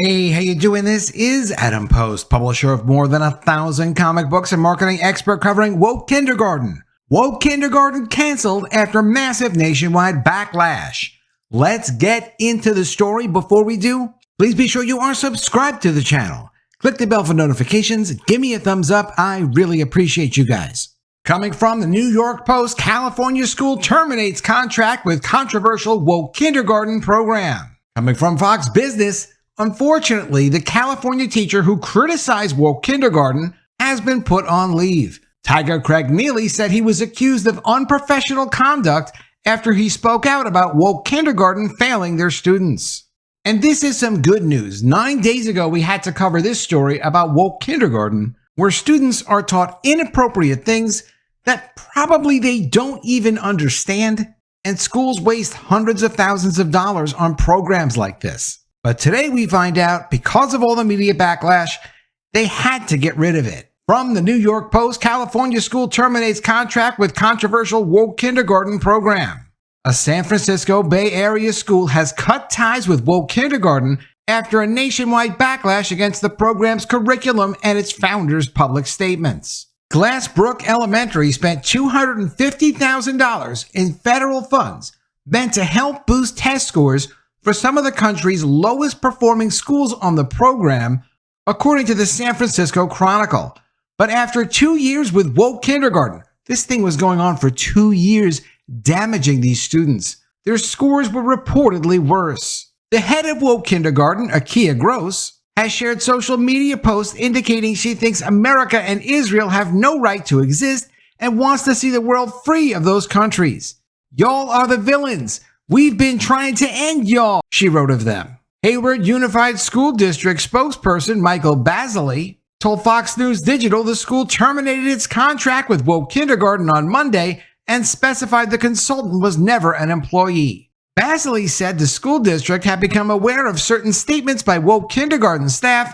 Hey, how you doing? This is Adam Post, publisher of more than 1,000 comic books and marketing expert covering woke kindergarten. Woke kindergarten canceled after massive nationwide backlash. Let's get into the story. Before we do, please be sure you are subscribed to the channel. Click the bell for notifications. Give me a thumbs up. I really appreciate you guys. Coming from the New York Post, California school terminates contract with controversial woke kindergarten program. Coming from Fox Business, unfortunately, the California teacher who criticized woke kindergarten has been put on leave. Tiger Craven-Neeley said he was accused of unprofessional conduct after he spoke out about woke kindergarten failing their students. And this is some good news. 9 days ago, we had to cover this story about woke kindergarten, where students are taught inappropriate things that probably they don't even understand, and schools waste hundreds of thousands of dollars on programs like this. But today we find out, because of all the media backlash, they had to get rid of it. From the New York Post, California school terminates contract with controversial woke kindergarten program. A San Francisco Bay Area school has cut ties with woke kindergarten after a nationwide backlash against the program's curriculum and its founders' public statements. Glassbrook Elementary spent $250,000 in federal funds meant to help boost test scores for some of the country's lowest performing schools on the program, according to the San Francisco Chronicle. But after 2 years with woke kindergarten, this thing was going on for 2 years, damaging these students. Their scores were reportedly worse. The head of woke kindergarten, Akia Gross, has shared social media posts indicating she thinks America and Israel have no right to exist and wants to see the world free of those countries. Y'all are the villains. We've been trying to end y'all, she wrote of them. Hayward Unified School District spokesperson Michael Basley told Fox News Digital the school terminated its contract with woke kindergarten on Monday and specified the consultant was never an employee. Basley said the school district had become aware of certain statements by woke kindergarten staff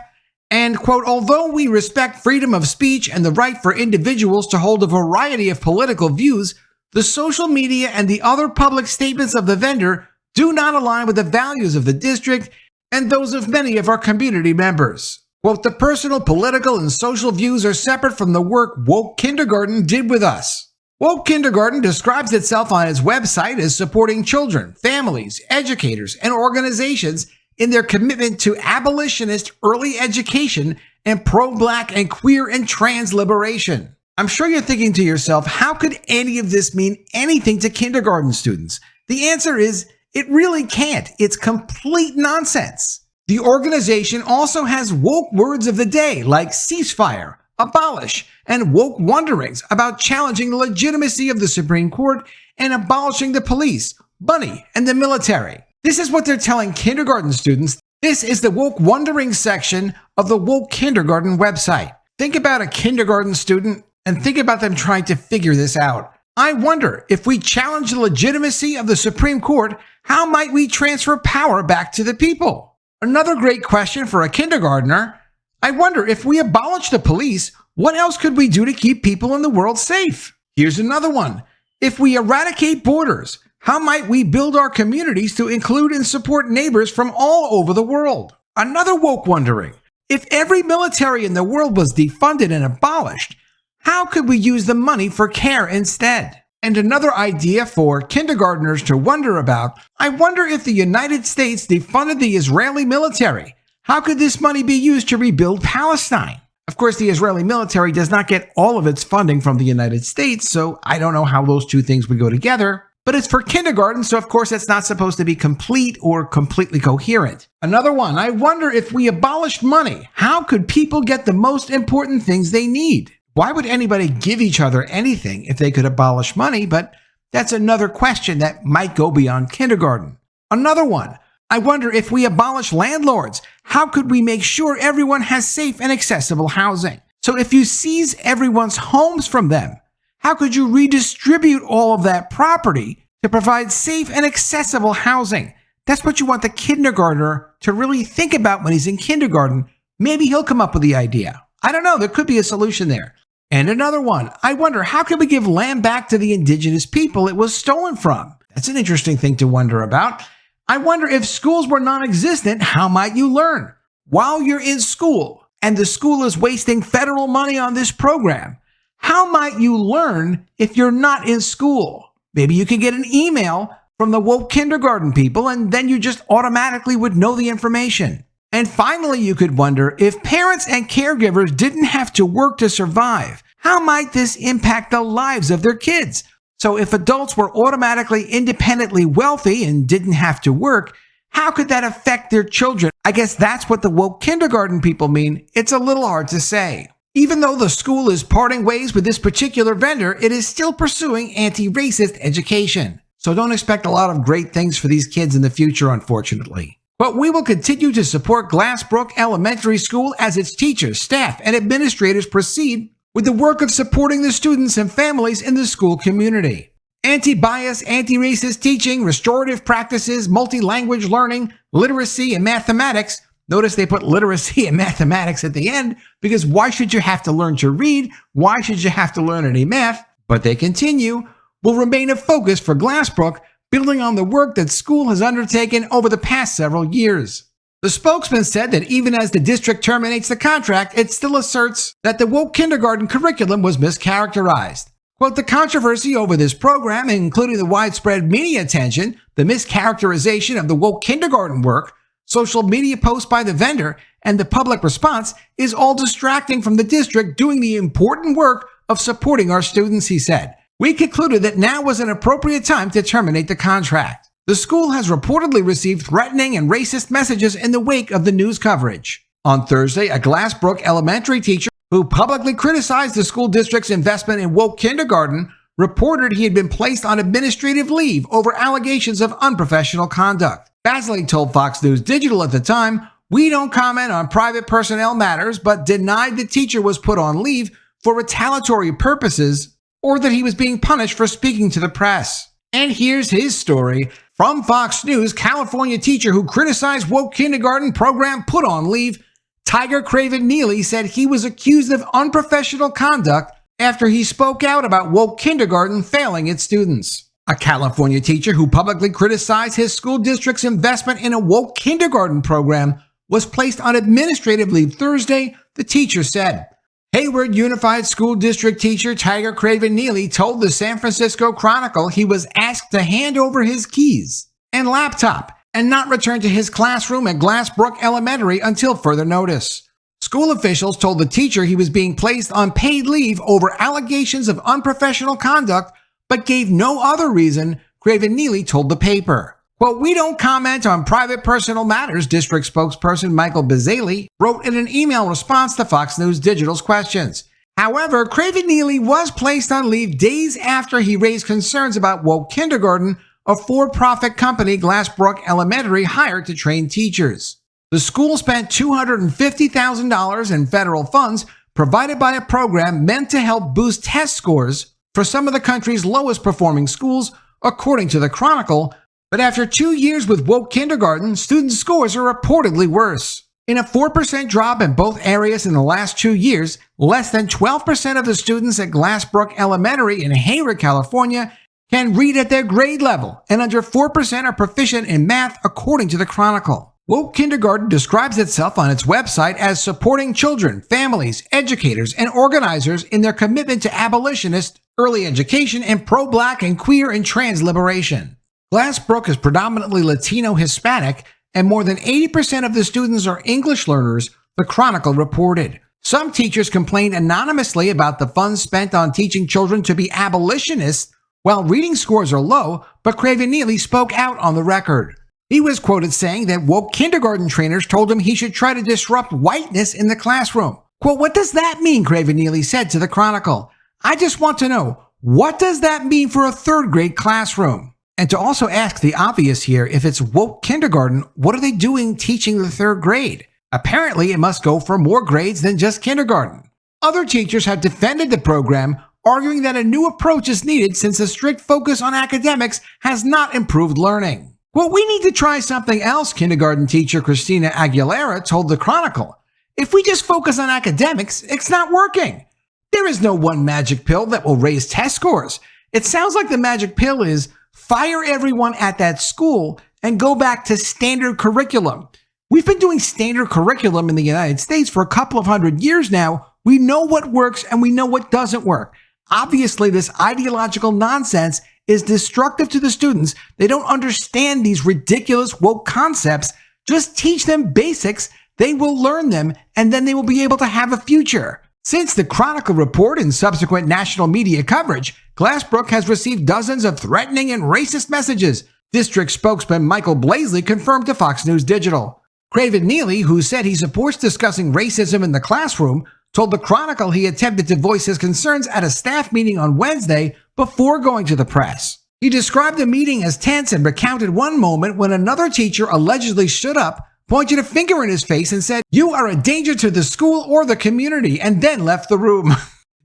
and, quote, although we respect freedom of speech and the right for individuals to hold a variety of political views, the social media and the other public statements of the vendor do not align with the values of the district and those of many of our community members. Quote, the personal, political, and social views are separate from the work woke kindergarten did with us. Woke kindergarten describes itself on its website as supporting children, families, educators, and organizations in their commitment to abolitionist early education and pro-black and queer and trans liberation. I'm sure you're thinking to yourself, how could any of this mean anything to kindergarten students? The answer is, it really can't. It's complete nonsense. The organization also has woke words of the day like ceasefire, abolish, and woke wonderings about challenging the legitimacy of the Supreme Court and abolishing the police, money, and the military. This is what they're telling kindergarten students. This is the woke wondering section of the woke kindergarten website. Think about a kindergarten student and think about them trying to figure this out. I wonder, if we challenge the legitimacy of the Supreme Court, how might we transfer power back to the people? Another great question for a kindergartner. I wonder, if we abolish the police, what else could we do to keep people in the world safe? Here's another one. If we eradicate borders, how might we build our communities to include and support neighbors from all over the world? Another woke wondering. If every military in the world was defunded and abolished, how could we use the money for care instead? And another idea for kindergartners to wonder about, I wonder if the United States defunded the Israeli military, how could this money be used to rebuild Palestine? Of course, the Israeli military does not get all of its funding from the United States, so I don't know how those two things would go together. But it's for kindergarten, so of course it's not supposed to be complete or completely coherent. Another one, I wonder if we abolished money, how could people get the most important things they need? Why would anybody give each other anything if they could abolish money? But that's another question that might go beyond kindergarten. Another one, I wonder if we abolish landlords, how could we make sure everyone has safe and accessible housing? So if you seize everyone's homes from them, how could you redistribute all of that property to provide safe and accessible housing? That's what you want the kindergartner to really think about when he's in kindergarten. Maybe he'll come up with the idea. I don't know, there could be a solution there. And another one, I wonder, how can we give land back to the indigenous people it was stolen from? That's an interesting thing to wonder about. I wonder, if schools were non-existent, how might you learn? while you're in school and the school is wasting federal money on this program, how might you learn if you're not in school? Maybe you could get an email from the woke kindergarten people and then you just automatically would know the information. And finally, you could wonder if parents and caregivers didn't have to work to survive, how might this impact the lives of their kids? So if adults were automatically independently wealthy and didn't have to work, how could that affect their children? I guess that's what the woke kindergarten people mean. It's a little hard to say. Even though the school is parting ways with this particular vendor, it is still pursuing anti-racist education. So don't expect a lot of great things for these kids in the future, unfortunately. But we will continue to support Glassbrook Elementary School as its teachers, staff, and administrators proceed with the work of supporting the students and families in the school community. Anti-bias, anti-racist teaching, restorative practices, multi-language learning, literacy, and mathematics. Notice they put literacy and mathematics at the end, because why should you have to learn to read? Why should you have to learn any math? But they continue, will remain a focus for Glassbrook, building on the work that school has undertaken over the past several years. The spokesman said that even as the district terminates the contract, it still asserts that the woke kindergarten curriculum was mischaracterized. Quote, the controversy over this program, including the widespread media attention, the mischaracterization of the woke kindergarten work, social media posts by the vendor, and the public response is all distracting from the district doing the important work of supporting our students, he said. We concluded that now was an appropriate time to terminate the contract. The school has reportedly received threatening and racist messages in the wake of the news coverage. On Thursday, a Glassbrook Elementary teacher who publicly criticized the school district's investment in woke kindergarten reported he had been placed on administrative leave over allegations of unprofessional conduct. Basley told Fox News Digital at the time, "We don't comment on private personnel matters, but denied the teacher was put on leave for retaliatory purposes or that he was being punished for speaking to the press." And here's his story. From Fox News, California teacher who criticized woke kindergarten program put on leave. Tiger Craven-Neeley said he was accused of unprofessional conduct after he spoke out about woke kindergarten failing its students. A California teacher who publicly criticized his school district's investment in a woke kindergarten program was placed on administrative leave Thursday, the teacher said. Hayward Unified School District teacher Tiger Craven-Neeley told the San Francisco Chronicle he was asked to hand over his keys and laptop and not return to his classroom at Glassbrook Elementary until further notice. School officials told the teacher he was being placed on paid leave over allegations of unprofessional conduct, but gave no other reason, Craven-Neeley told the paper. Quote, we don't comment on private personal matters, district spokesperson Michael Bazzali wrote in an email response to Fox News Digital's questions. However, Craven-Neeley was placed on leave days after he raised concerns about woke kindergarten, a for-profit company Glassbrook Elementary hired to train teachers. The school spent $250,000 in federal funds provided by a program meant to help boost test scores for some of the country's lowest performing schools, according to the Chronicle. But after 2 years with woke kindergarten, student scores are reportedly worse. In a 4% drop in both areas in the last 2 years, less than 12% of the students at Glassbrook Elementary in Hayward, California, can read at their grade level, and under 4% are proficient in math, according to the Chronicle. Woke Kindergarten describes itself on its website as supporting children, families, educators, and organizers in their commitment to abolitionist, early education, and pro-black and queer and trans liberation. Glassbrook is predominantly Latino-Hispanic, and more than 80% of the students are English learners, the Chronicle reported. Some teachers complained anonymously about the funds spent on teaching children to be abolitionists, while reading scores are low, but Craven-Neeley spoke out on the record. He was quoted saying that woke kindergarten trainers told him he should try to disrupt whiteness in the classroom. Quote, what does that mean, Craven-Neeley said to the Chronicle. I just want to know, what does that mean for a third grade classroom? And to also ask the obvious here, if it's woke kindergarten, what are they doing teaching the third grade? Apparently, it must go for more grades than just kindergarten. Other teachers have defended the program, arguing that a new approach is needed since a strict focus on academics has not improved learning. Well, we need to try something else, kindergarten teacher Christina Aguilera told the Chronicle. If we just focus on academics, it's not working. There is no one magic pill that will raise test scores. It sounds like the magic pill is fire everyone at that school and go back to standard curriculum. We've been doing standard curriculum in the United States for a couple of hundred years now. We know what works and we know what doesn't work. Obviously, this ideological nonsense is destructive to the students. They don't understand these ridiculous woke concepts. Just teach them basics. They will learn them, and then they will be able to have a future. Since the Chronicle report and subsequent national media coverage, Glassbrook has received dozens of threatening and racist messages. District spokesman Michael Blaisley confirmed to Fox News Digital. Craven-Neeley, who said he supports discussing racism in the classroom, told the Chronicle he attempted to voice his concerns at a staff meeting on Wednesday before going to the press. He described the meeting as tense and recounted one moment when another teacher allegedly stood up, pointed a finger in his face and said, "You are a danger to the school or the community," and then left the room.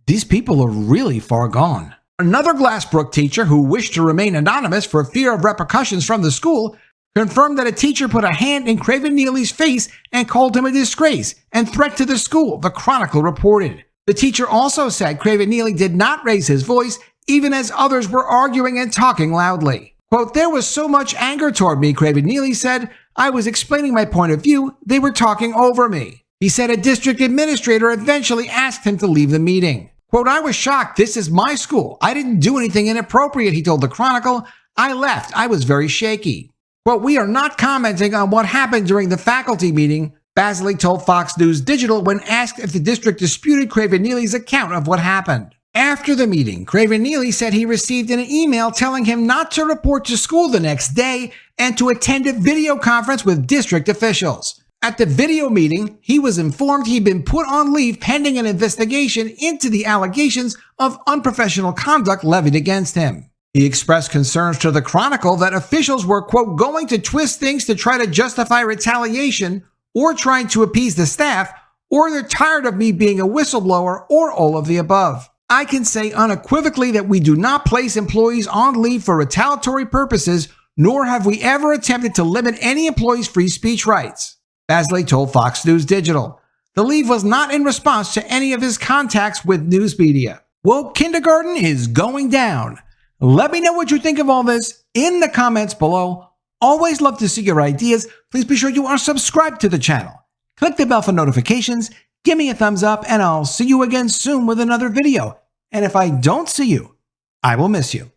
These people are really far gone. Another Glassbrook teacher who wished to remain anonymous for fear of repercussions from the school confirmed that a teacher put a hand in Craven-Neeley's face and called him a disgrace and threat to the school, the Chronicle reported. The teacher also said Craven-Neeley did not raise his voice even as others were arguing and talking loudly. Quote, "There was so much anger toward me," Craven-Neeley said. "I was explaining my point of view. They were talking over me." He said a district administrator eventually asked him to leave the meeting. Quote, "I was shocked. This is my school. I didn't do anything inappropriate," he told the Chronicle. "I left. I was very shaky." Quote, "We are not commenting on what happened during the faculty meeting," Blaisley told Fox News Digital when asked if the district disputed Craven-Neeley's account of what happened. After the meeting, Craven-Neeley said he received an email telling him not to report to school the next day and to attend a video conference with district officials. At the video meeting, he was informed he'd been put on leave pending an investigation into the allegations of unprofessional conduct levied against him. He expressed concerns to the Chronicle that officials were, quote, "going to twist things to try to justify retaliation or trying to appease the staff, or they're tired of me being a whistleblower, or all of the above. I can say unequivocally that we do not place employees on leave for retaliatory purposes, nor have we ever attempted to limit any employee's free speech rights," Blaisley told Fox News Digital. The leave was not in response to any of his contacts with news media. Woke kindergarten is going down. Let me know what you think of all this in the comments below. Always love to see your ideas. Please be sure you are subscribed to the channel. Click the bell for notifications, give me a thumbs up, and I'll see you again soon with another video. And if I don't see you, I will miss you.